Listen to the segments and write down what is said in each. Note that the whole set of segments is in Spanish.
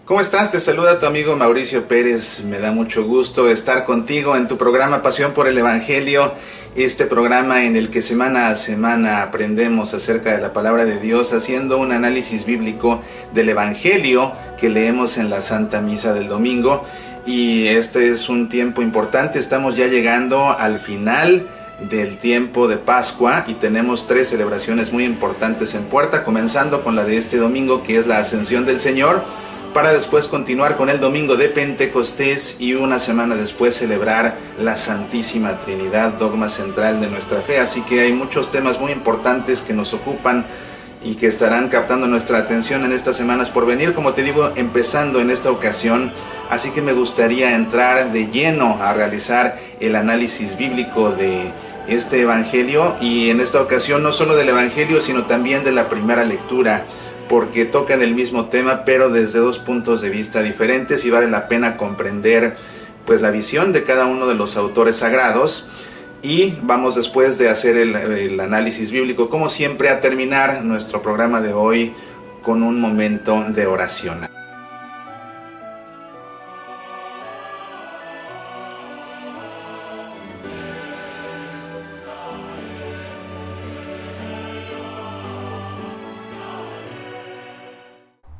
¿Cómo estás? Te saluda tu amigo Mauricio Pérez. Me da mucho gusto estar contigo en tu programa Pasión por el Evangelio, este programa en el que semana a semana aprendemos acerca de la palabra de Dios, haciendo un análisis bíblico del Evangelio que leemos en la Santa Misa del domingo. Y este es un tiempo importante, estamos ya llegando al final del tiempo de Pascua y tenemos 3 celebraciones muy importantes en puerta, comenzando con la de este domingo, que es la Ascensión del Señor, para después continuar con el domingo de Pentecostés y una semana después celebrar la Santísima Trinidad, dogma central de nuestra fe. Así que hay muchos temas muy importantes que nos ocupan y que estarán captando nuestra atención en estas semanas por venir, como te digo, empezando en esta ocasión. Así que me gustaría entrar de lleno a realizar el análisis bíblico de este Evangelio, y en esta ocasión no solo del Evangelio, sino también de la primera lectura, porque tocan el mismo tema pero desde 2 puntos de vista diferentes, y vale la pena comprender pues la visión de cada uno de los autores sagrados. Y vamos, después de hacer el análisis bíblico, como siempre, a terminar nuestro programa de hoy con un momento de oración.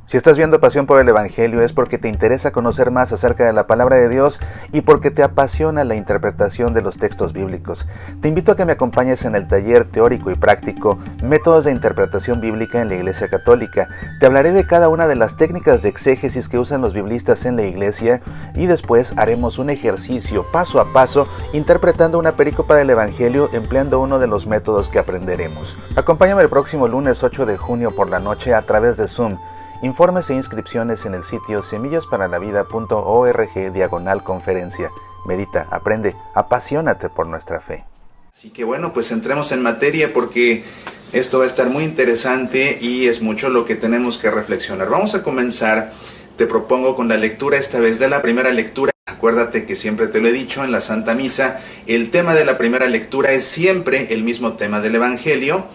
Si estás viendo Pasión por el Evangelio es porque te interesa conocer más acerca de la palabra de Dios y porque te apasiona la interpretación de los textos bíblicos. Te invito a que me acompañes en el taller teórico y práctico Métodos de Interpretación Bíblica en la Iglesia Católica. Te hablaré de cada una de las técnicas de exégesis que usan los biblistas en la Iglesia, y después haremos un ejercicio paso a paso interpretando una perícopa del Evangelio empleando uno de los métodos que aprenderemos. Acompáñame el próximo lunes 8 de junio por la noche a través de Zoom. Informes e inscripciones en el sitio semillasparalavida.org/conferencia. Medita, aprende, apasionate por nuestra fe. Así que bueno, pues entremos en materia, porque esto va a estar muy interesante y es mucho lo que tenemos que reflexionar. Vamos a comenzar, te propongo, con la lectura esta vez de la primera lectura. Acuérdate que siempre te lo he dicho en la Santa Misa, el tema de la primera lectura es siempre el mismo tema del Evangelio.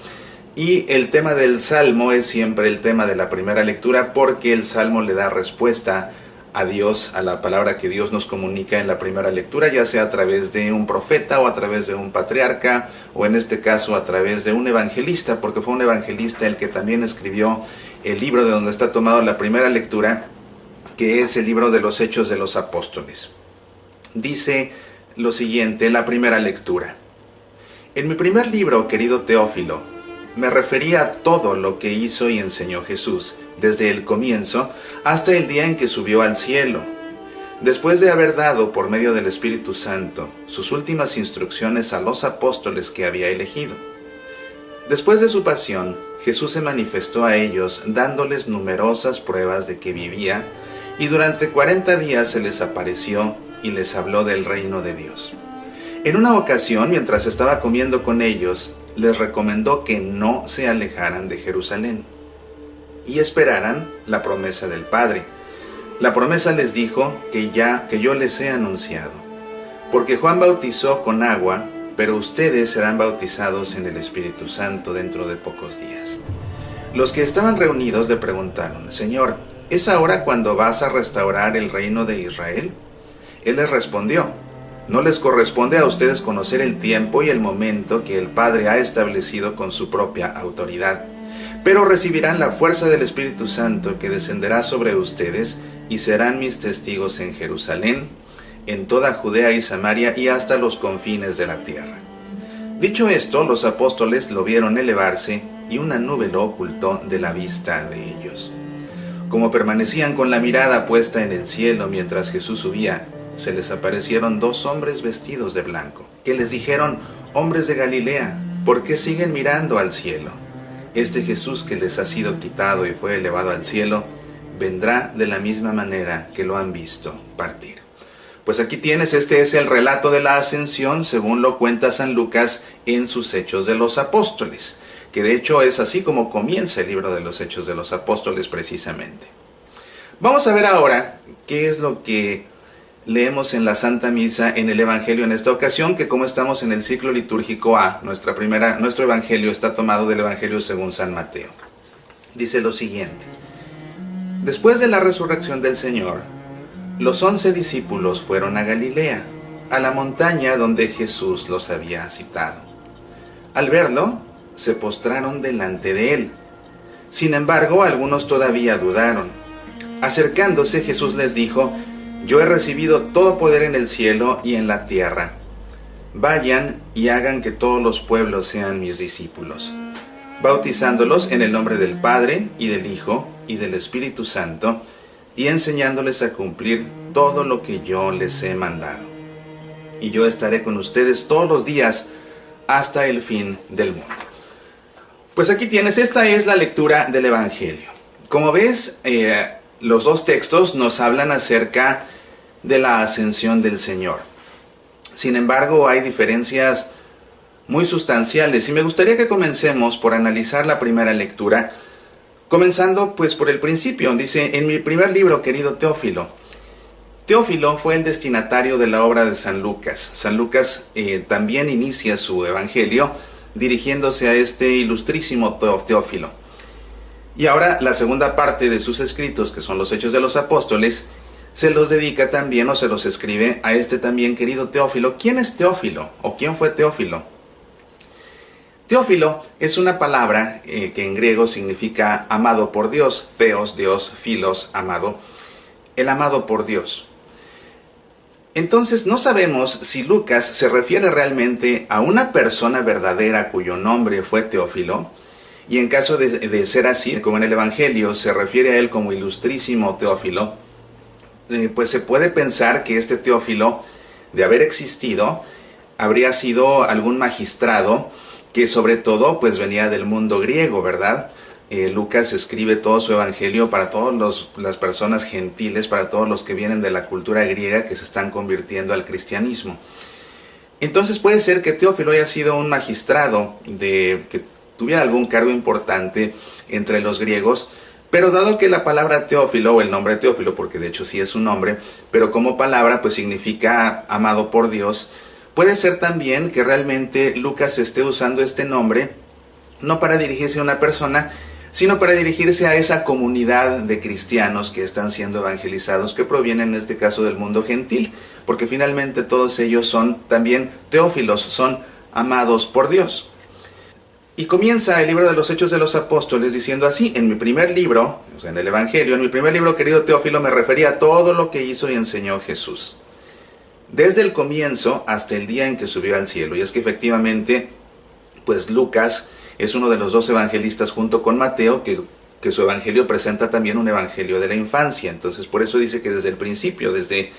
Y el tema del Salmo es siempre el tema de la primera lectura, porque el Salmo le da respuesta a Dios, a la palabra que Dios nos comunica en la primera lectura, ya sea a través de un profeta o a través de un patriarca, o en este caso a través de un evangelista, porque fue un evangelista el que también escribió el libro de donde está tomado la primera lectura, que es el libro de los Hechos de los Apóstoles. Dice lo siguiente, la primera lectura. En mi primer libro, querido Teófilo, me refería a todo lo que hizo y enseñó Jesús, desde el comienzo hasta el día en que subió al cielo, después de haber dado por medio del Espíritu Santo sus últimas instrucciones a los apóstoles que había elegido. Después de su pasión, Jesús se manifestó a ellos dándoles numerosas pruebas de que vivía, y durante 40 días se les apareció y les habló del reino de Dios. En una ocasión, mientras estaba comiendo con ellos, les recomendó que no se alejaran de Jerusalén y esperaran la promesa del Padre. La promesa les dijo que yo les he anunciado, porque Juan bautizó con agua, pero ustedes serán bautizados en el Espíritu Santo dentro de pocos días. Los que estaban reunidos le preguntaron: Señor, ¿es ahora cuando vas a restaurar el reino de Israel? Él les respondió: no les corresponde a ustedes conocer el tiempo y el momento que el Padre ha establecido con su propia autoridad, pero recibirán la fuerza del Espíritu Santo que descenderá sobre ustedes y serán mis testigos en Jerusalén, en toda Judea y Samaria y hasta los confines de la tierra. Dicho esto, los apóstoles lo vieron elevarse y una nube lo ocultó de la vista de ellos. Como permanecían con la mirada puesta en el cielo mientras Jesús subía, se les aparecieron 2 hombres vestidos de blanco, que les dijeron: hombres de Galilea, ¿por qué siguen mirando al cielo? Este Jesús que les ha sido quitado y fue elevado al cielo, vendrá de la misma manera que lo han visto partir. Pues aquí tienes, este es el relato de la ascensión según lo cuenta San Lucas en sus Hechos de los Apóstoles, que de hecho es así como comienza el libro de los Hechos de los Apóstoles precisamente. Vamos a ver ahora qué es lo que leemos en la Santa Misa en el Evangelio en esta ocasión, que como estamos en el ciclo litúrgico A, nuestro Evangelio está tomado del Evangelio según San Mateo. Dice lo siguiente: Después de la resurrección del Señor, los 11 discípulos fueron a Galilea, a la montaña donde Jesús los había citado. Al verlo, se postraron delante de él. Sin embargo, algunos todavía dudaron. Acercándose, Jesús les dijo: «Yo he recibido todo poder en el cielo y en la tierra. Vayan y hagan que todos los pueblos sean mis discípulos, bautizándolos en el nombre del Padre, y del Hijo, y del Espíritu Santo, y enseñándoles a cumplir todo lo que yo les he mandado. Y yo estaré con ustedes todos los días hasta el fin del mundo». Pues aquí tienes, esta es la lectura del Evangelio. Como ves, los dos textos nos hablan acerca de la ascensión del Señor. Sin embargo, hay diferencias muy sustanciales y me gustaría que comencemos por analizar la primera lectura, comenzando pues por el principio. Dice: «En mi primer libro, querido Teófilo». Teófilo fue el destinatario de la obra de San Lucas. San Lucas también inicia su evangelio dirigiéndose a este ilustrísimo Teófilo. Y ahora la segunda parte de sus escritos, que son los Hechos de los Apóstoles, se los dedica también, o se los escribe a este también querido Teófilo. ¿Quién es Teófilo? ¿O quién fue Teófilo? Teófilo es una palabra que en griego significa amado por Dios. Theos, Dios; philos, amado. El amado por Dios. Entonces no sabemos si Lucas se refiere realmente a una persona verdadera cuyo nombre fue Teófilo, y en caso de ser así, como en el Evangelio se refiere a él como ilustrísimo Teófilo, pues se puede pensar que este Teófilo, de haber existido, habría sido algún magistrado que sobre todo pues venía del mundo griego, ¿verdad? Lucas escribe todo su evangelio para todas las personas gentiles, para todos los que vienen de la cultura griega que se están convirtiendo al cristianismo. Entonces puede ser que Teófilo haya sido un magistrado que tuviera algún cargo importante entre los griegos, pero dado que la palabra Teófilo, o el nombre Teófilo, porque de hecho sí es un nombre, pero como palabra pues significa amado por Dios, puede ser también que realmente Lucas esté usando este nombre no para dirigirse a una persona, sino para dirigirse a esa comunidad de cristianos que están siendo evangelizados, que provienen en este caso del mundo gentil, porque finalmente todos ellos son también teófilos, son amados por Dios. Y comienza el libro de los Hechos de los Apóstoles diciendo así: «En mi primer libro», o sea, en el Evangelio, «en mi primer libro, querido Teófilo, me refería a todo lo que hizo y enseñó Jesús, desde el comienzo hasta el día en que subió al cielo». Y es que efectivamente, pues Lucas es uno de los dos evangelistas junto con Mateo, que su evangelio presenta también un evangelio de la infancia. Entonces por eso dice que desde el principio, desde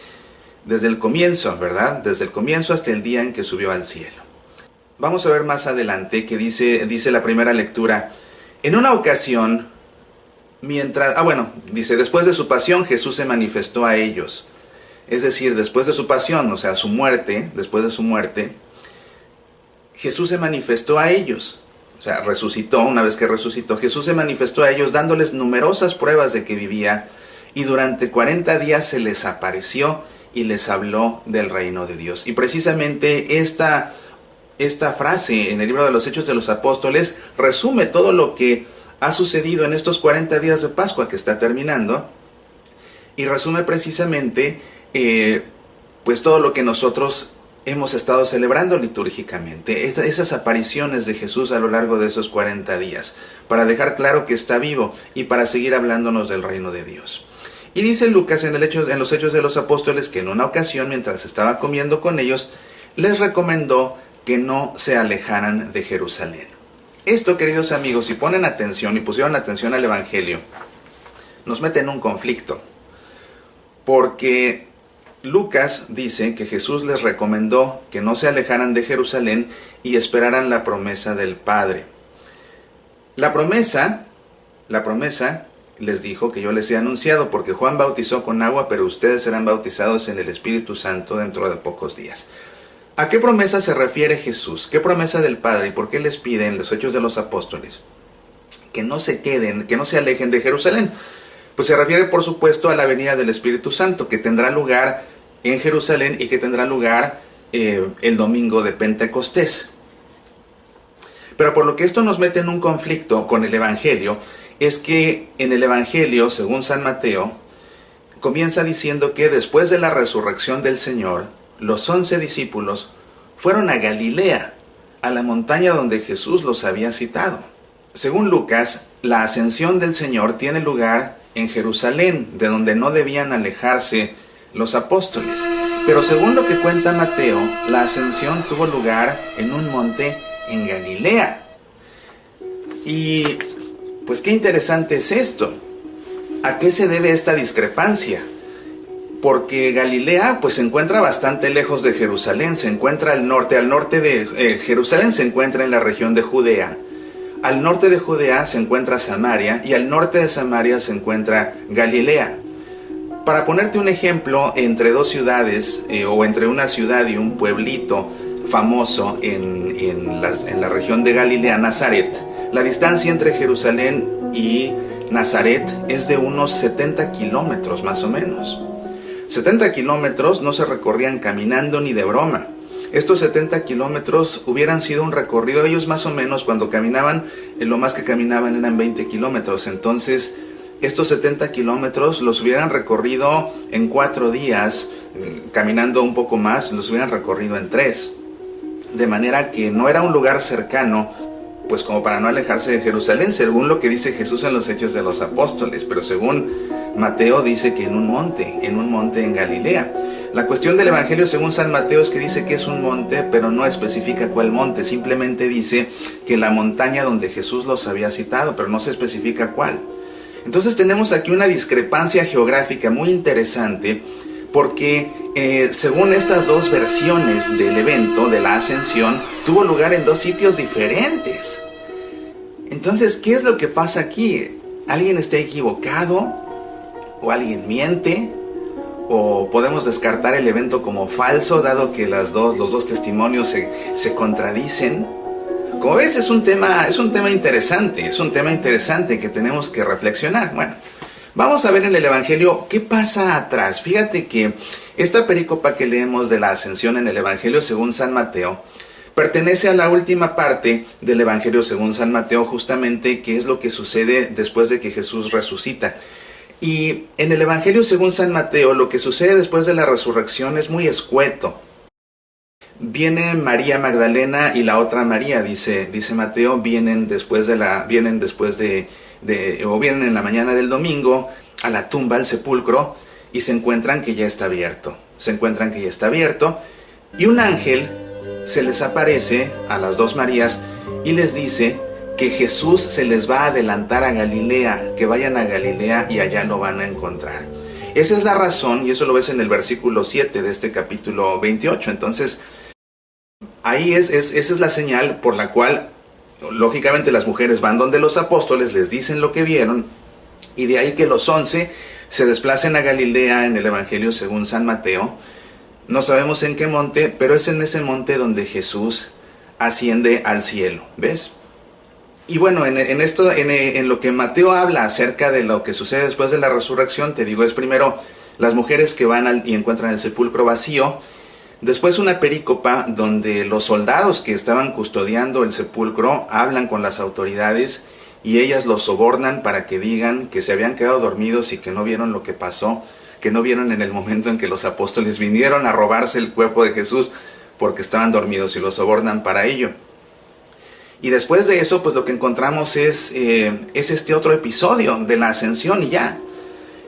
el comienzo, ¿verdad? Desde el comienzo hasta el día en que subió al cielo. Vamos a ver más adelante que dice la primera lectura: «En una ocasión, dice, después de su pasión Jesús se manifestó a ellos». Es decir, después de su pasión, o sea, su muerte, después de su muerte, Jesús se manifestó a ellos. O sea, resucitó. Una vez que resucitó, Jesús se manifestó a ellos dándoles numerosas pruebas de que vivía, y durante 40 días se les apareció y les habló del reino de Dios. Y precisamente esta frase en el libro de los Hechos de los Apóstoles resume todo lo que ha sucedido en estos 40 días de Pascua que está terminando, y resume precisamente pues todo lo que nosotros hemos estado celebrando litúrgicamente, esas apariciones de Jesús a lo largo de esos 40 días, para dejar claro que está vivo y para seguir hablándonos del reino de Dios. Y dice Lucas en los Hechos de los Apóstoles que en una ocasión, mientras estaba comiendo con ellos, les recomendó que no se alejaran de Jerusalén. Esto, queridos amigos, si ponen atención y pusieron atención al Evangelio, nos mete en un conflicto, porque Lucas dice que Jesús les recomendó que no se alejaran de Jerusalén y esperaran la promesa del Padre. La promesa les dijo que yo les he anunciado, porque Juan bautizó con agua, pero ustedes serán bautizados en el Espíritu Santo dentro de pocos días. ¿A qué promesa se refiere Jesús? ¿Qué promesa del Padre? ¿Y por qué les pide en los Hechos de los Apóstoles que no se queden, que no se alejen de Jerusalén? Pues se refiere, por supuesto, a la venida del Espíritu Santo, que tendrá lugar en Jerusalén y que tendrá lugar el domingo de Pentecostés. Pero por lo que esto nos mete en un conflicto con el Evangelio, es que en el Evangelio, según San Mateo, comienza diciendo que después de la resurrección del Señor, los 11 discípulos fueron a Galilea, a la montaña donde Jesús los había citado. Según Lucas, la ascensión del Señor tiene lugar en Jerusalén, de donde no debían alejarse los apóstoles. Pero según lo que cuenta Mateo, la ascensión tuvo lugar en un monte en Galilea. Y pues qué interesante es esto. ¿A qué se debe esta discrepancia? Porque Galilea pues se encuentra bastante lejos de Jerusalén, se encuentra al norte de Jerusalén se encuentra en la región de Judea. Al norte de Judea se encuentra Samaria y al norte de Samaria se encuentra Galilea. Para ponerte un ejemplo, entre dos ciudades o entre una ciudad y un pueblito famoso en la región de Galilea, Nazaret, la distancia entre Jerusalén y Nazaret es de unos 70 kilómetros más o menos. 70 kilómetros no se recorrían caminando ni de broma. Estos 70 kilómetros hubieran sido un recorrido, ellos más o menos cuando caminaban, lo más que caminaban eran 20 kilómetros. Entonces, estos 70 kilómetros los hubieran recorrido en 4 días, caminando un poco más, los hubieran recorrido en 3. De manera que no era un lugar cercano, pues como para no alejarse de Jerusalén, según lo que dice Jesús en los Hechos de los Apóstoles, pero según Mateo dice que en un monte en Galilea. La cuestión del Evangelio según San Mateo es que dice que es un monte, pero no especifica cuál monte, simplemente dice que la montaña donde Jesús los había citado, pero no se especifica cuál. Entonces tenemos aquí una discrepancia geográfica muy interesante, porque según estas dos versiones del evento, de la ascensión, tuvo lugar en 2 sitios diferentes. Entonces, ¿qué es lo que pasa aquí? ¿Alguien está equivocado? ¿O alguien miente? ¿O podemos descartar el evento como falso, dado que los dos testimonios se contradicen? Como ves, es un tema interesante que tenemos que reflexionar. Bueno, vamos a ver en el Evangelio qué pasa atrás. Fíjate que esta perícopa que leemos de la ascensión en el Evangelio según San Mateo pertenece a la última parte del Evangelio según San Mateo, justamente qué es lo que sucede después de que Jesús resucita. Y en el Evangelio según San Mateo, lo que sucede después de la resurrección es muy escueto. Viene María Magdalena y la otra María, dice Mateo, vienen en la mañana del domingo a la tumba, al sepulcro, y se encuentran que ya está abierto. Y un ángel se les aparece a las dos Marías y les dice que Jesús se les va a adelantar a Galilea, que vayan a Galilea y allá lo van a encontrar. Esa es la razón, y eso lo ves en el versículo 7 de este capítulo 28. Entonces, ahí esa es la señal por la cual, lógicamente, las mujeres van donde los apóstoles, les dicen lo que vieron, y de ahí que los 11 se desplacen a Galilea en el Evangelio según San Mateo. No sabemos en qué monte, pero es en ese monte donde Jesús asciende al cielo, ¿ves? Y bueno, en lo que Mateo habla acerca de lo que sucede después de la resurrección, te digo, es primero las mujeres que van y encuentran el sepulcro vacío, después una perícopa donde los soldados que estaban custodiando el sepulcro hablan con las autoridades y ellas los sobornan para que digan que se habían quedado dormidos y que no vieron lo que pasó, que no vieron en el momento en que los apóstoles vinieron a robarse el cuerpo de Jesús porque estaban dormidos, y los sobornan para ello. Y después de eso, pues lo que encontramos es este otro episodio de la ascensión y ya.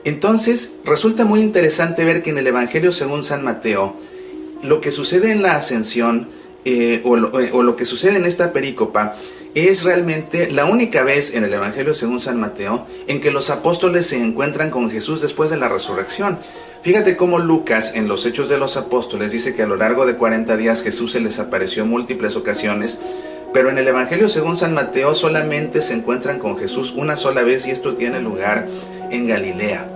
Entonces, resulta muy interesante ver que en el Evangelio según San Mateo, lo que sucede en la ascensión, o lo que sucede en esta perícopa, es realmente la única vez en el Evangelio según San Mateo en que los apóstoles se encuentran con Jesús después de la resurrección. Fíjate cómo Lucas en los Hechos de los Apóstoles dice que a lo largo de 40 días Jesús se les apareció en múltiples ocasiones, pero en el Evangelio según San Mateo solamente se encuentran con Jesús una sola vez, y esto tiene lugar en Galilea.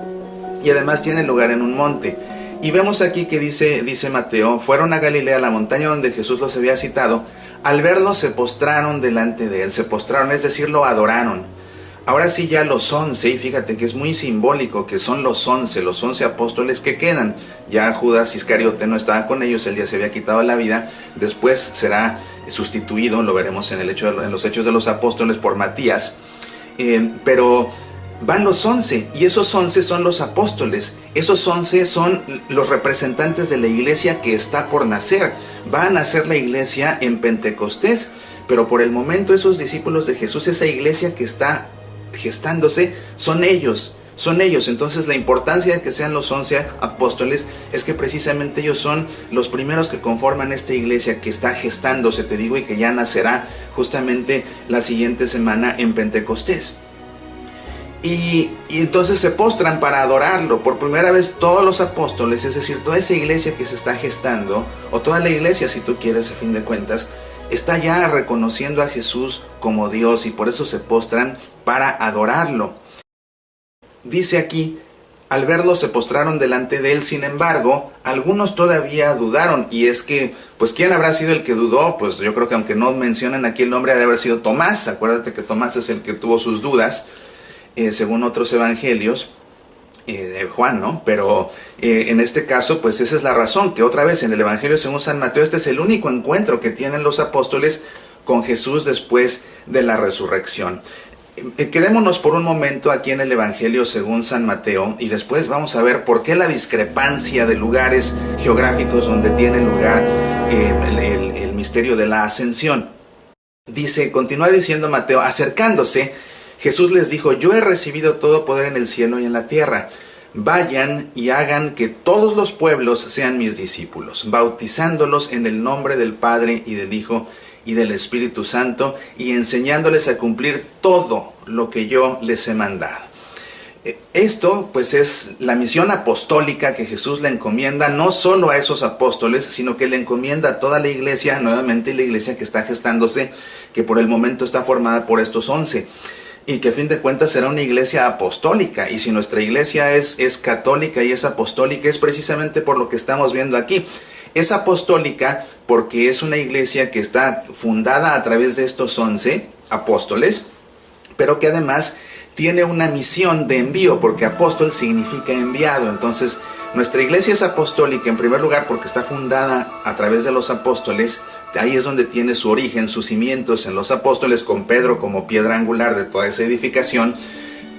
Y además tiene lugar en un monte. Y vemos aquí que dice Mateo, fueron a Galilea, la montaña donde Jesús los había citado. Al verlo se postraron delante de él, se postraron, es decir, lo adoraron. Ahora sí ya los 11, y fíjate que es muy simbólico que son los 11 apóstoles que quedan. Ya Judas Iscariote no estaba con ellos, él ya se había quitado la vida, después será sustituido, lo veremos en los Hechos de los Apóstoles, por Matías. pero van los 11, y esos 11 son los apóstoles. Esos 11 son los representantes de la iglesia que está por nacer. Va a nacer la iglesia en Pentecostés, pero por el momento esos discípulos de Jesús, esa iglesia que está gestándose, son ellos. Entonces la importancia de que sean los 11 apóstoles es que precisamente ellos son los primeros que conforman esta iglesia que está gestándose, te digo, y que ya nacerá justamente la siguiente semana en Pentecostés. Y entonces se postran para adorarlo. Por primera vez todos los apóstoles, es decir, toda esa iglesia que se está gestando, o toda la iglesia si tú quieres a fin de cuentas, está ya reconociendo a Jesús como Dios, y por eso se postran para adorarlo. Dice aquí, al verlo se postraron delante de él. Sin embargo, algunos todavía dudaron, y es que, pues, ¿quién habrá sido el que dudó? Pues yo creo que aunque no mencionan aquí el nombre, ha de haber sido Tomás. Acuérdate que Tomás es el que tuvo sus dudas, según otros evangelios, Juan, ¿no? Pero en este caso, pues esa es la razón, que otra vez en el evangelio según San Mateo, este es el único encuentro que tienen los apóstoles con Jesús después de la resurrección. Quedémonos por un momento aquí en el evangelio según San Mateo, y después vamos a ver por qué la discrepancia de lugares geográficos donde tiene lugar el misterio de la ascensión. Dice, continúa diciendo Mateo, acercándose, Jesús les dijo, yo he recibido todo poder en el cielo y en la tierra. Vayan y hagan que todos los pueblos sean mis discípulos, bautizándolos en el nombre del Padre y del Hijo y del Espíritu Santo, y enseñándoles a cumplir todo lo que yo les he mandado. Esto pues es la misión apostólica que Jesús le encomienda no solo a esos apóstoles, sino que le encomienda a toda la iglesia, nuevamente la iglesia que está gestándose, que por el momento está formada por estos 11. Y que a fin de cuentas será una iglesia apostólica. Y si nuestra iglesia es católica y es apostólica, es precisamente por lo que estamos viendo aquí. Es apostólica porque es una iglesia que está fundada a través de estos 11 apóstoles, pero que además tiene una misión de envío, porque apóstol significa enviado. Entonces, nuestra iglesia es apostólica en primer lugar porque está fundada a través de los apóstoles. Ahí es donde tiene su origen, sus cimientos en los apóstoles, con Pedro como piedra angular de toda esa edificación.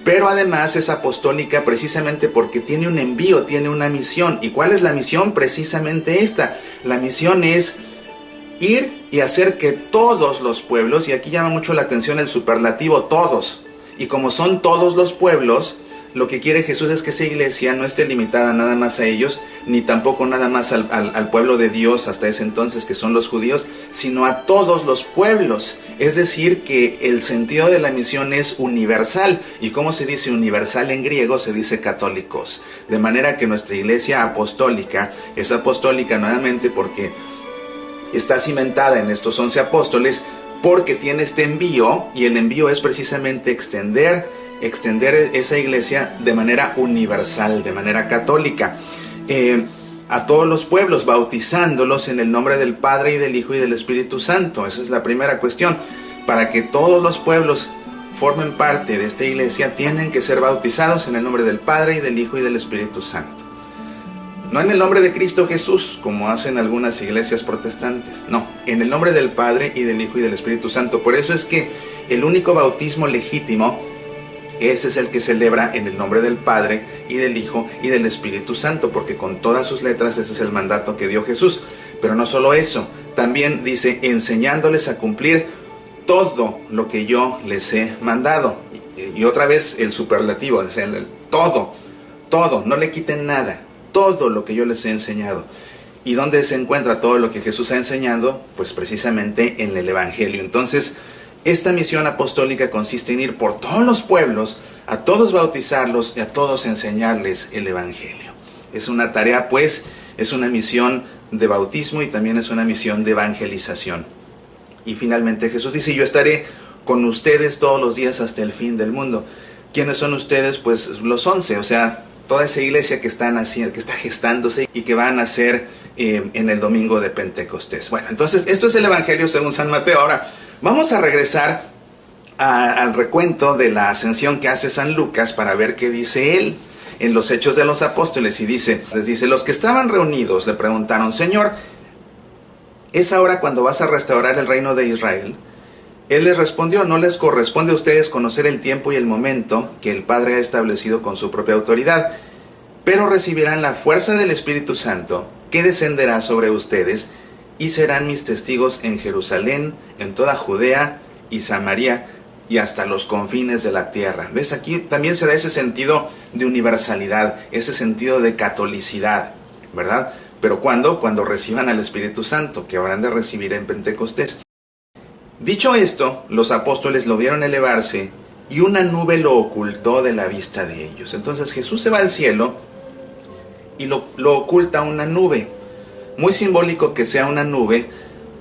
Pero además es apostólica precisamente porque tiene un envío, tiene una misión. ¿Y cuál es la misión? Precisamente esta. La misión es ir y hacer que todos los pueblos, y aquí llama mucho la atención el superlativo todos, y como son todos los pueblos, lo que quiere Jesús es que esa iglesia no esté limitada nada más a ellos, ni tampoco nada más al pueblo de Dios hasta ese entonces, que son los judíos, sino a todos los pueblos. Es decir, que el sentido de la misión es universal. ¿Y cómo se dice universal en griego? Se dice católicos. De manera que nuestra iglesia apostólica es apostólica nuevamente porque está cimentada en estos 11 apóstoles, porque tiene este envío, y el envío es precisamente extender esa iglesia de manera universal, de manera católica, a todos los pueblos, bautizándolos en el nombre del Padre y del Hijo y del Espíritu Santo. Esa es la primera cuestión. Para que todos los pueblos formen parte de esta iglesia, tienen que ser bautizados en el nombre del Padre y del Hijo y del Espíritu Santo. No en el nombre de Cristo Jesús, como hacen algunas iglesias protestantes. No, en el nombre del Padre y del Hijo y del Espíritu Santo. Por eso es que el único bautismo legítimo, ese es el que celebra en el nombre del Padre y del Hijo y del Espíritu Santo, porque con todas sus letras ese es el mandato que dio Jesús. Pero no solo eso, también dice, enseñándoles a cumplir todo lo que yo les he mandado. Y otra vez el superlativo, o sea, todo, no le quiten nada. Todo lo que yo les he enseñado. ¿Y dónde se encuentra todo lo que Jesús ha enseñado? Pues precisamente en el Evangelio. Entonces, esta misión apostólica consiste en ir por todos los pueblos, a todos bautizarlos y a todos enseñarles el Evangelio. Es una tarea, pues, es una misión de bautismo y también es una misión de evangelización. Y finalmente Jesús dice, yo estaré con ustedes todos los días hasta el fin del mundo. ¿Quiénes son ustedes? Pues los 11, o sea, toda esa iglesia que está gestándose y que va a nacer en el domingo de Pentecostés. Bueno, entonces esto es el Evangelio según San Mateo. Ahora vamos a regresar al recuento de la ascensión que hace San Lucas para ver qué dice él en los Hechos de los Apóstoles. Y les dice, los que estaban reunidos le preguntaron, Señor, ¿es ahora cuando vas a restaurar el reino de Israel? Él les respondió: no les corresponde a ustedes conocer el tiempo y el momento que el Padre ha establecido con su propia autoridad, pero recibirán la fuerza del Espíritu Santo, que descenderá sobre ustedes, y serán mis testigos en Jerusalén, en toda Judea y Samaria, y hasta los confines de la tierra. ¿Ves? Aquí también se da ese sentido de universalidad, ese sentido de catolicidad, ¿verdad? ¿Pero cuándo? Cuando reciban al Espíritu Santo, que habrán de recibir en Pentecostés. Dicho esto, los apóstoles lo vieron elevarse, y una nube lo ocultó de la vista de ellos. Entonces Jesús se va al cielo, y lo oculta una nube. Muy simbólico que sea una nube,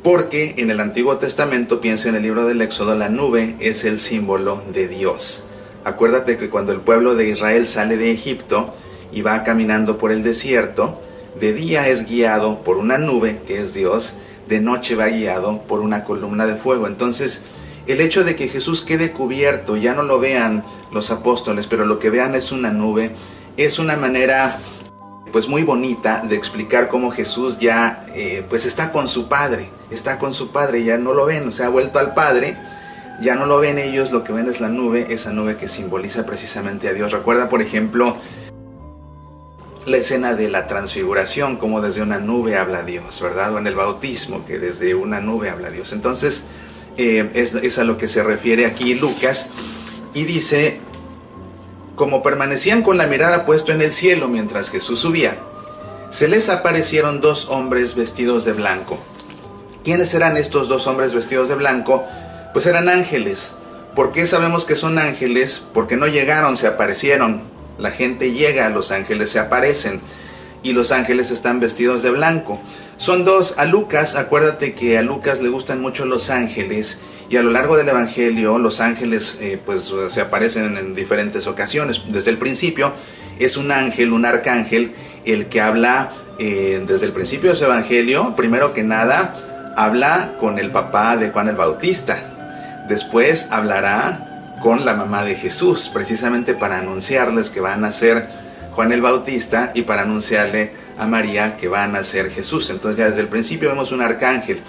porque en el Antiguo Testamento, piensa en el libro del Éxodo, la nube es el símbolo de Dios. Acuérdate que cuando el pueblo de Israel sale de Egipto y va caminando por el desierto, de día es guiado por una nube, que es Dios, de noche va guiado por una columna de fuego. Entonces, el hecho de que Jesús quede cubierto, ya no lo vean los apóstoles, pero lo que vean es una nube, es una manera pues muy bonita de explicar cómo Jesús ya pues está con su Padre, ya no lo ven, o sea, ha vuelto al Padre, ya no lo ven ellos, lo que ven es la nube, esa nube que simboliza precisamente a Dios. Recuerda, por ejemplo, la escena de la transfiguración, como desde una nube habla Dios, ¿verdad? O en el bautismo, que desde una nube habla Dios. Entonces, es a lo que se refiere aquí Lucas, y dice: como permanecían con la mirada puesta en el cielo mientras Jesús subía, se les aparecieron dos hombres vestidos de blanco. ¿Quiénes eran estos dos hombres vestidos de blanco? Pues eran ángeles. ¿Por qué sabemos que son ángeles? Porque no llegaron, se aparecieron. La gente llega, los ángeles se aparecen, y los ángeles están vestidos de blanco. Son dos. A Lucas, acuérdate que a Lucas le gustan mucho los ángeles, y a lo largo del Evangelio los ángeles pues se aparecen en diferentes ocasiones. Desde el principio es un ángel, un arcángel, el que habla desde el principio de su Evangelio. Primero que nada habla con el papá de Juan el Bautista, después hablará con la mamá de Jesús, precisamente para anunciarles que van a ser Juan el Bautista y para anunciarle a María que van a ser Jesús. Entonces ya desde el principio vemos un arcángel.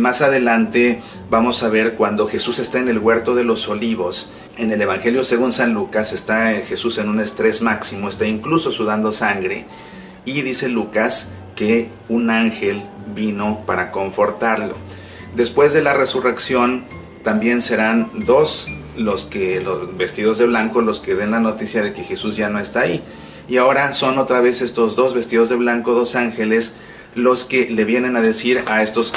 Más adelante vamos a ver cuando Jesús está en el huerto de los olivos. En el Evangelio según San Lucas está Jesús en un estrés máximo, está incluso sudando sangre, y dice Lucas que un ángel vino para confortarlo. Después de la resurrección también serán dos los vestidos de blanco los que den la noticia de que Jesús ya no está ahí. Y ahora son otra vez estos dos vestidos de blanco, dos ángeles, los que le vienen a decir a estos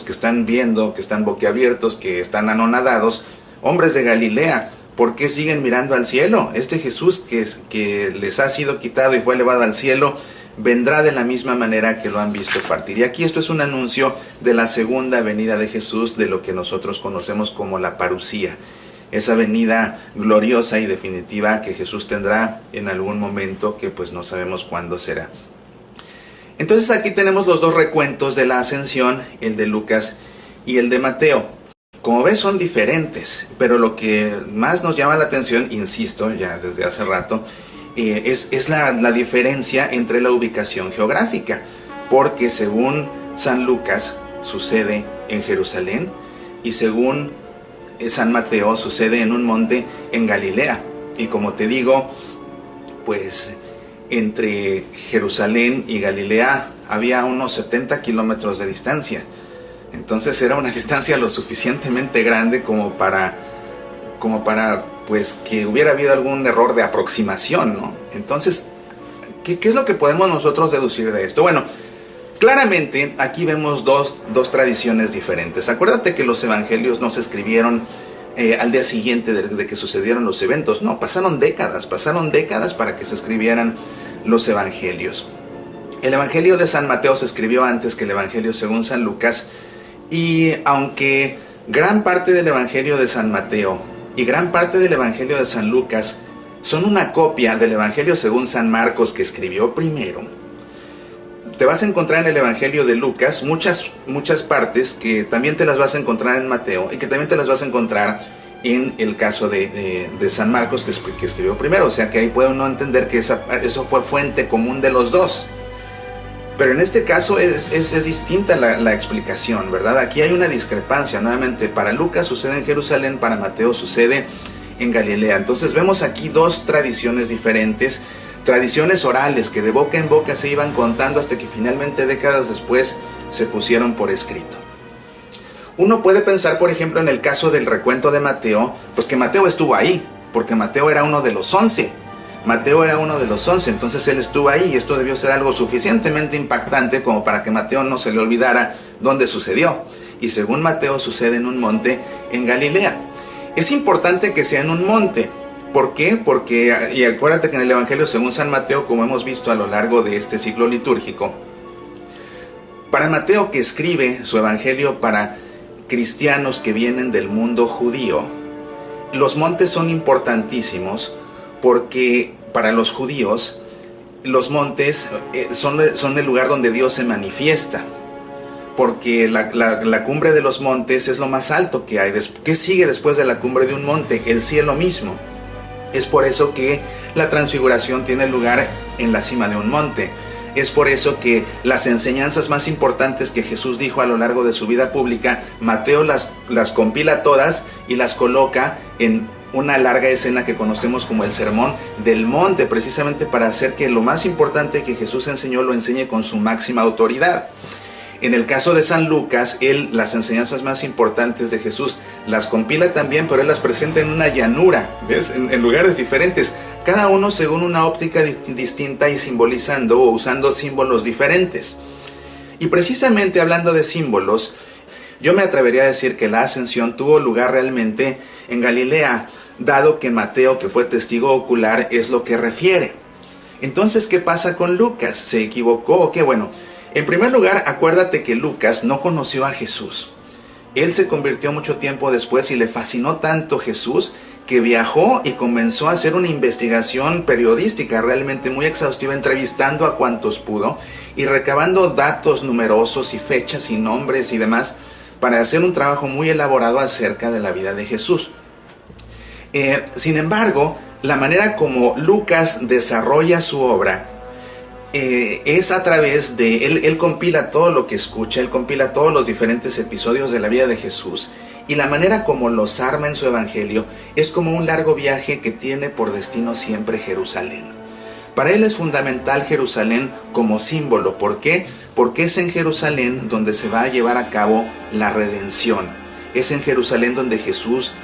que están viendo, que están boquiabiertos, que están anonadados: hombres de Galilea, ¿por qué siguen mirando al cielo? Este Jesús que les ha sido quitado y fue elevado al cielo, vendrá de la misma manera que lo han visto partir. Y aquí esto es un anuncio de la segunda venida de Jesús, de lo que nosotros conocemos como la parusía, esa venida gloriosa y definitiva que Jesús tendrá en algún momento, que pues no sabemos cuándo será. Entonces aquí tenemos los dos recuentos de la ascensión, el de Lucas y el de Mateo. Como ves, son diferentes, pero lo que más nos llama la atención, insisto, ya desde hace rato, es la diferencia entre la ubicación geográfica, porque según San Lucas sucede en Jerusalén, y según San Mateo sucede en un monte en Galilea. Y como te digo, pues entre Jerusalén y Galilea había unos 70 kilómetros de distancia. Entonces era una distancia lo suficientemente grande como para pues que hubiera habido algún error de aproximación, ¿no? Entonces, ¿qué es lo que podemos nosotros deducir de esto? Bueno, claramente aquí vemos dos tradiciones diferentes. Acuérdate que los evangelios no se escribieron al día siguiente de que sucedieron los eventos. No, pasaron décadas para que se escribieran los evangelios. El evangelio de San Mateo se escribió antes que el evangelio según San Lucas, y aunque gran parte del evangelio de San Mateo y gran parte del evangelio de San Lucas son una copia del evangelio según San Marcos, que escribió primero, te vas a encontrar en el evangelio de Lucas muchas partes que también te las vas a encontrar en Mateo, y que también te las vas a encontrar en el caso de San Marcos, que escribió primero. O sea que ahí puede uno entender que eso fue fuente común de los dos. Pero en este caso es distinta la explicación, ¿verdad? Aquí hay una discrepancia. Nuevamente, para Lucas sucede en Jerusalén, para Mateo sucede en Galilea. Entonces vemos aquí dos tradiciones diferentes, tradiciones orales que de boca en boca se iban contando hasta que finalmente décadas después se pusieron por escrito. Uno puede pensar, por ejemplo, en el caso del recuento de Mateo, pues que Mateo estuvo ahí, porque Mateo era uno de los 11. Mateo era uno de los 11, entonces él estuvo ahí y esto debió ser algo suficientemente impactante como para que Mateo no se le olvidara dónde sucedió. Y según Mateo sucede en un monte en Galilea. Es importante que sea en un monte. ¿Por qué? Porque, y acuérdate que en el Evangelio según San Mateo, como hemos visto a lo largo de este ciclo litúrgico, para Mateo, que escribe su Evangelio para cristianos que vienen del mundo judío, los montes son importantísimos porque para los judíos los montes son el lugar donde Dios se manifiesta, porque la cumbre de los montes es lo más alto que hay. ¿Qué sigue después de la cumbre de un monte? El cielo mismo. Es por eso que la transfiguración tiene lugar en la cima de un monte. Es por eso que las enseñanzas más importantes que Jesús dijo a lo largo de su vida pública, Mateo las compila todas y las coloca en una larga escena que conocemos como el Sermón del Monte, precisamente para hacer que lo más importante que Jesús enseñó lo enseñe con su máxima autoridad. En el caso de San Lucas, él las enseñanzas más importantes de Jesús las compila también, pero él las presenta en una llanura, ¿ves? En lugares diferentes, cada uno según una óptica distinta y simbolizando o usando símbolos diferentes. Y precisamente hablando de símbolos, yo me atrevería a decir que la ascensión tuvo lugar realmente en Galilea, dado que Mateo, que fue testigo ocular, es lo que refiere. Entonces, ¿qué pasa con Lucas? ¿Se equivocó o qué? Bueno, en primer lugar, acuérdate que Lucas no conoció a Jesús. Él se convirtió mucho tiempo después y le fascinó tanto Jesús que viajó y comenzó a hacer una investigación periodística realmente muy exhaustiva, entrevistando a cuantos pudo y recabando datos numerosos y fechas y nombres y demás para hacer un trabajo muy elaborado acerca de la vida de Jesús. Sin embargo, la manera como Lucas desarrolla su obra es a través de, él compila todo lo que escucha, él compila todos los diferentes episodios de la vida de Jesús, y la manera como los arma en su evangelio es como un largo viaje que tiene por destino siempre Jerusalén. Para él es fundamental Jerusalén como símbolo. ¿Por qué? Porque es en Jerusalén donde se va a llevar a cabo la redención. Es en Jerusalén donde Jesús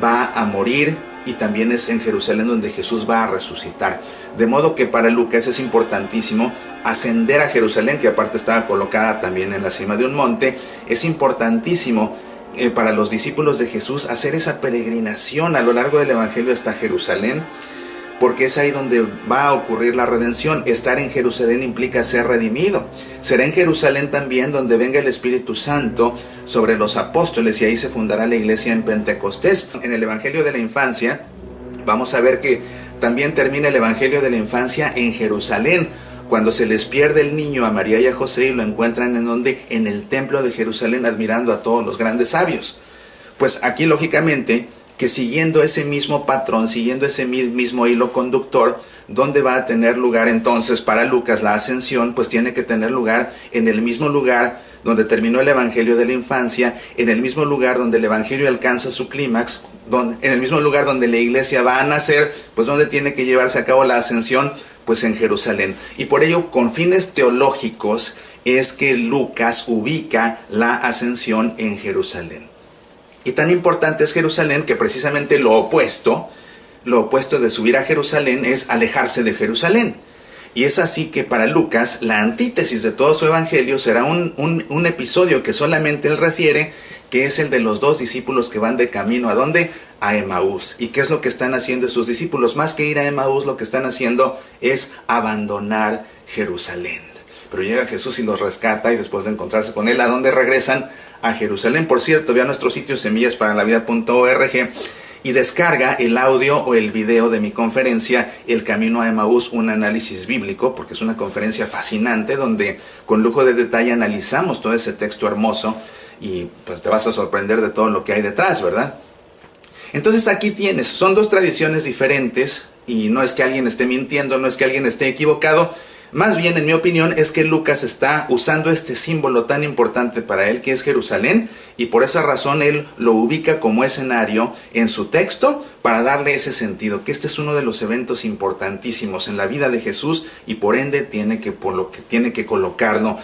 va a morir y también es en Jerusalén donde Jesús va a resucitar. De modo que para Lucas es importantísimo ascender a Jerusalén, que aparte estaba colocada también en la cima de un monte. Es importantísimo para los discípulos de Jesús hacer esa peregrinación a lo largo del Evangelio hasta Jerusalén, porque es ahí donde va a ocurrir la redención. Estar en Jerusalén implica ser redimido. Será en Jerusalén también donde venga el Espíritu Santo sobre los apóstoles y ahí se fundará la iglesia en Pentecostés. En el Evangelio de la Infancia vamos a ver que también termina el Evangelio de la Infancia en Jerusalén, cuando se les pierde el niño a María y a José y lo encuentran en donde, en el templo de Jerusalén, admirando a todos los grandes sabios. Pues aquí lógicamente que siguiendo ese mismo patrón, siguiendo ese mismo hilo conductor, ¿dónde va a tener lugar entonces para Lucas la ascensión? Pues tiene que tener lugar en el mismo lugar donde terminó el Evangelio de la Infancia, en el mismo lugar donde el Evangelio alcanza su clímax, en el mismo lugar donde la iglesia va a nacer, pues donde tiene que llevarse a cabo la ascensión, pues en Jerusalén. Y por ello, con fines teológicos, es que Lucas ubica la ascensión en Jerusalén. Y tan importante es Jerusalén que precisamente lo opuesto de subir a Jerusalén es alejarse de Jerusalén. Y es así que para Lucas la antítesis de todo su evangelio será un episodio que solamente él refiere, que es el de los dos discípulos que van de camino. ¿A dónde? A Emaús. ¿Y qué es lo que están haciendo sus discípulos? Más que ir a Emaús, lo que están haciendo es abandonar Jerusalén. Pero llega Jesús y los rescata, y después de encontrarse con él, ¿a dónde regresan? A Jerusalén. Por cierto, ve a nuestro sitio semillasparalavida.org y descarga el audio o el video de mi conferencia El Camino a Emaús, un análisis bíblico, porque es una conferencia fascinante donde con lujo de detalle analizamos todo ese texto hermoso y pues te vas a sorprender de todo lo que hay detrás, ¿verdad? Entonces aquí tienes, son dos tradiciones diferentes y no es que alguien esté mintiendo, no es que alguien esté equivocado, Más bien, en mi opinión, es que Lucas está usando este símbolo tan importante para él, que es Jerusalén, y por esa razón él lo ubica como escenario en su texto para darle ese sentido, que este es uno de los eventos importantísimos en la vida de Jesús y por ende tiene que colocarlo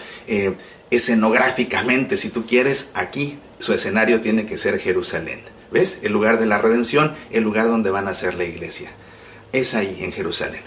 escenográficamente, si tú quieres, aquí su escenario tiene que ser Jerusalén. ¿Ves? El lugar de la redención, el lugar donde van a ser la iglesia. Es ahí, en Jerusalén.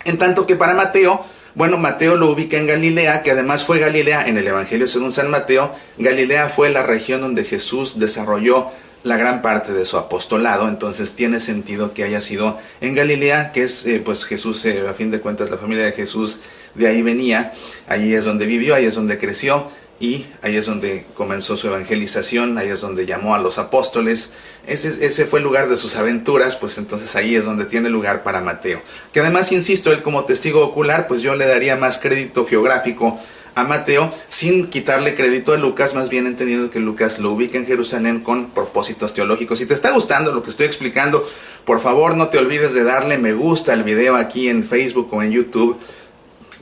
En tanto que para Mateo, bueno, Mateo lo ubica en Galilea, que además fue Galilea, en el Evangelio según San Mateo, Galilea fue la región donde Jesús desarrolló la gran parte de su apostolado, entonces tiene sentido que haya sido en Galilea, que es, pues Jesús, a fin de cuentas, la familia de Jesús de ahí venía, ahí es donde vivió, ahí es donde creció, y ahí es donde comenzó su evangelización, ahí es donde llamó a los apóstoles. Ese fue el lugar de sus aventuras, pues entonces ahí es donde tiene lugar para Mateo. Que además, insisto, él como testigo ocular, pues yo le daría más crédito geográfico a Mateo, sin quitarle crédito a Lucas, más bien entendiendo que Lucas lo ubica en Jerusalén con propósitos teológicos. Si te está gustando lo que estoy explicando, por favor no te olvides de darle me gusta al video aquí en Facebook o en YouTube.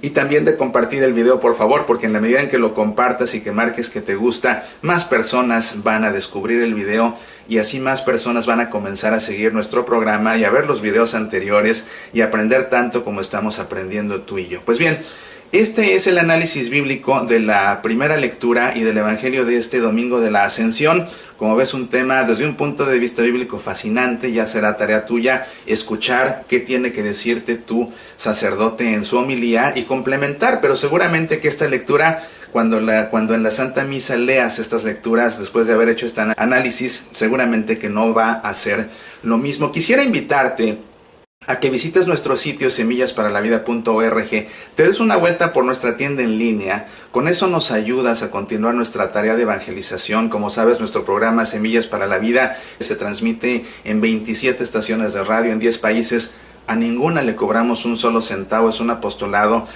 Y también de compartir el video, por favor, porque en la medida en que lo compartas y que marques que te gusta, más personas van a descubrir el video y así más personas van a comenzar a seguir nuestro programa y a ver los videos anteriores y aprender tanto como estamos aprendiendo tú y yo. Pues bien, este es el análisis bíblico de la primera lectura y del Evangelio de este domingo de la Ascensión. Como ves, un tema desde un punto de vista bíblico fascinante. Ya será tarea tuya escuchar qué tiene que decirte tu sacerdote en su homilía y complementar, pero seguramente que esta lectura, cuando en la Santa Misa leas estas lecturas después de haber hecho este análisis, seguramente que no va a ser lo mismo. Quisiera invitarte a que visites nuestro sitio semillasparalavida.org, te des una vuelta por nuestra tienda en línea. Con eso nos ayudas a continuar nuestra tarea de evangelización. Como sabes, nuestro programa Semillas para la Vida se transmite en 27 estaciones de radio en 10 países. A ninguna le cobramos un solo centavo, es un apostolado.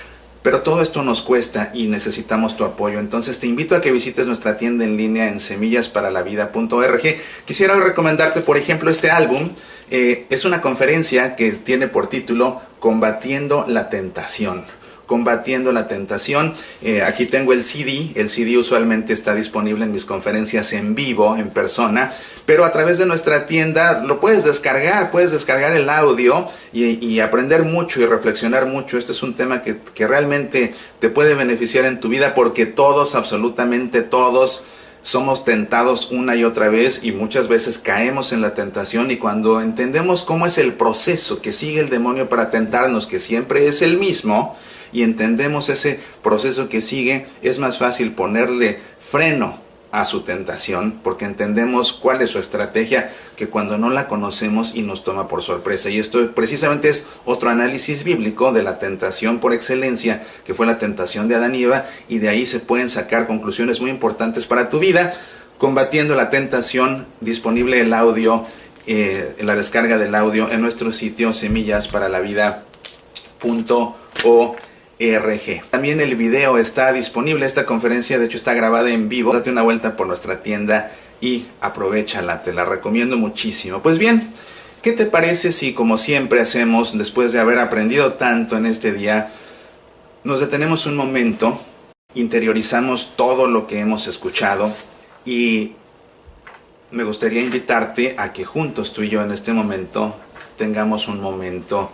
Pero todo esto nos cuesta y necesitamos tu apoyo. Entonces te invito a que visites nuestra tienda en línea en semillasparalavida.org. Quisiera recomendarte, por ejemplo, este álbum. Es una conferencia que tiene por título Combatiendo la Tentación. Combatiendo la Tentación. Aquí tengo el CD. El CD usualmente está disponible en mis conferencias en vivo, en persona, pero a través de nuestra tienda lo puedes descargar el audio y aprender mucho y reflexionar mucho. Este es un tema que realmente te puede beneficiar en tu vida, porque todos, absolutamente todos, somos tentados una y otra vez y muchas veces caemos en la tentación, y cuando entendemos cómo es el proceso que sigue el demonio para tentarnos, que siempre es el mismo, y entendemos ese proceso que sigue, es más fácil ponerle freno a su tentación, porque entendemos cuál es su estrategia, que cuando no la conocemos y nos toma por sorpresa. Y esto precisamente es otro análisis bíblico de la tentación por excelencia, que fue la tentación de Adán y Eva, y de ahí se pueden sacar conclusiones muy importantes para tu vida. Combatiendo la Tentación, disponible el audio, la descarga del audio en nuestro sitio semillasparalavida.org. También el video está disponible. Esta conferencia de hecho está grabada en vivo. Date una vuelta por nuestra tienda y aprovéchala, te la recomiendo muchísimo. Pues bien, ¿qué te parece si, como siempre hacemos, después de haber aprendido tanto en este día, nos detenemos un momento, interiorizamos todo lo que hemos escuchado, y me gustaría invitarte a que juntos tú y yo en este momento tengamos un momento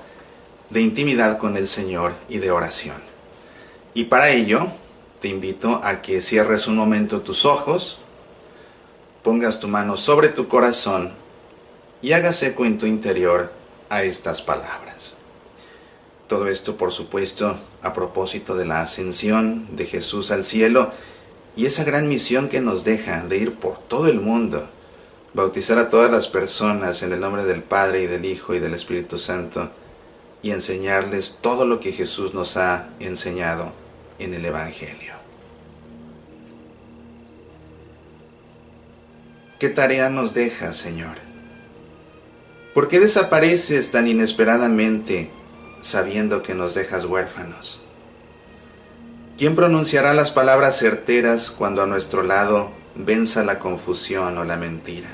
de intimidad con el Señor y de oración. Y para ello te invito a que cierres un momento tus ojos, pongas tu mano sobre tu corazón y hagas eco en tu interior a estas palabras. Todo esto, por supuesto, a propósito de la ascensión de Jesús al cielo y esa gran misión que nos deja de ir por todo el mundo, bautizar a todas las personas en el nombre del Padre y del Hijo y del Espíritu Santo, y enseñarles todo lo que Jesús nos ha enseñado en el Evangelio. ¿Qué tarea nos dejas, Señor? ¿Por qué desapareces tan inesperadamente sabiendo que nos dejas huérfanos? ¿Quién pronunciará las palabras certeras cuando a nuestro lado venza la confusión o la mentira?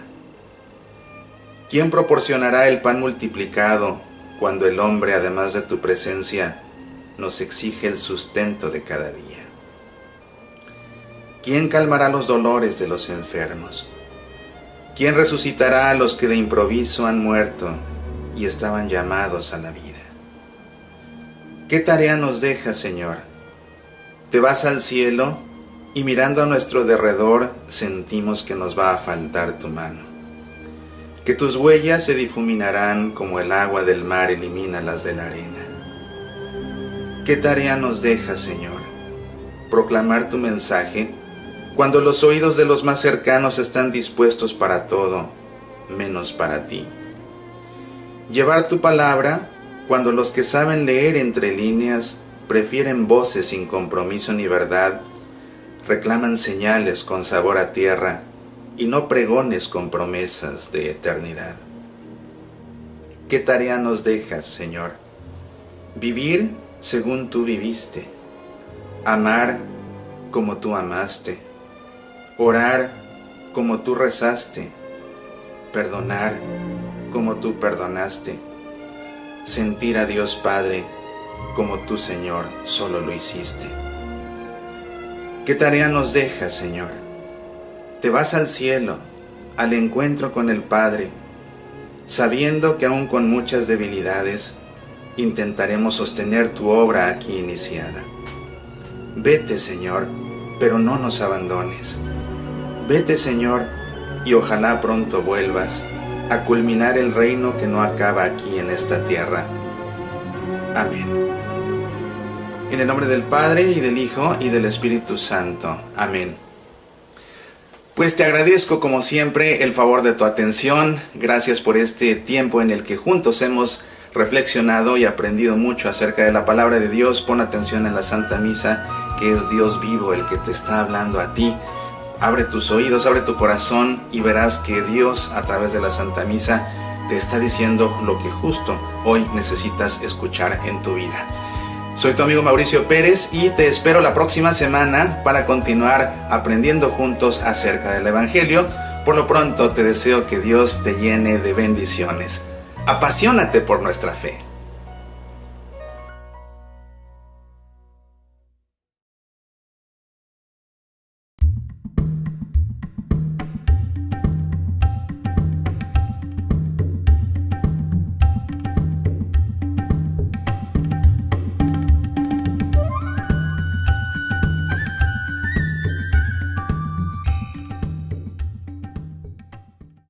¿Quién proporcionará el pan multiplicado cuando el hombre, además de tu presencia, nos exige el sustento de cada día. ¿Quién calmará los dolores de los enfermos? ¿Quién resucitará a los que de improviso han muerto y estaban llamados a la vida? ¿Qué tarea nos dejas, Señor? Te vas al cielo y mirando a nuestro derredor sentimos que nos va a faltar tu mano. Que tus huellas se difuminarán como el agua del mar elimina las de la arena. ¿Qué tarea nos dejas, Señor? Proclamar tu mensaje cuando los oídos de los más cercanos están dispuestos para todo, menos para ti. Llevar tu palabra cuando los que saben leer entre líneas prefieren voces sin compromiso ni verdad, reclaman señales con sabor a tierra y no pregones con promesas de eternidad. ¿Qué tarea nos dejas, Señor? Vivir según tú viviste, amar como tú amaste, orar como tú rezaste, perdonar como tú perdonaste, sentir a Dios Padre como tú, Señor, solo lo hiciste. ¿Qué tarea nos dejas, Señor? Te vas al cielo, al encuentro con el Padre, sabiendo que aún con muchas debilidades, intentaremos sostener tu obra aquí iniciada. Vete, Señor, pero no nos abandones. Vete, Señor, y ojalá pronto vuelvas a culminar el reino que no acaba aquí en esta tierra. Amén. En el nombre del Padre, y del Hijo, y del Espíritu Santo. Amén. Pues te agradezco como siempre el favor de tu atención. Gracias por este tiempo en el que juntos hemos reflexionado y aprendido mucho acerca de la palabra de Dios. Pon atención en la Santa Misa, que es Dios vivo el que te está hablando a ti. Abre tus oídos, abre tu corazón y verás que Dios a través de la Santa Misa te está diciendo lo que justo hoy necesitas escuchar en tu vida. Soy tu amigo Mauricio Pérez y te espero la próxima semana para continuar aprendiendo juntos acerca del Evangelio. Por lo pronto te deseo que Dios te llene de bendiciones. Apasionate por nuestra fe.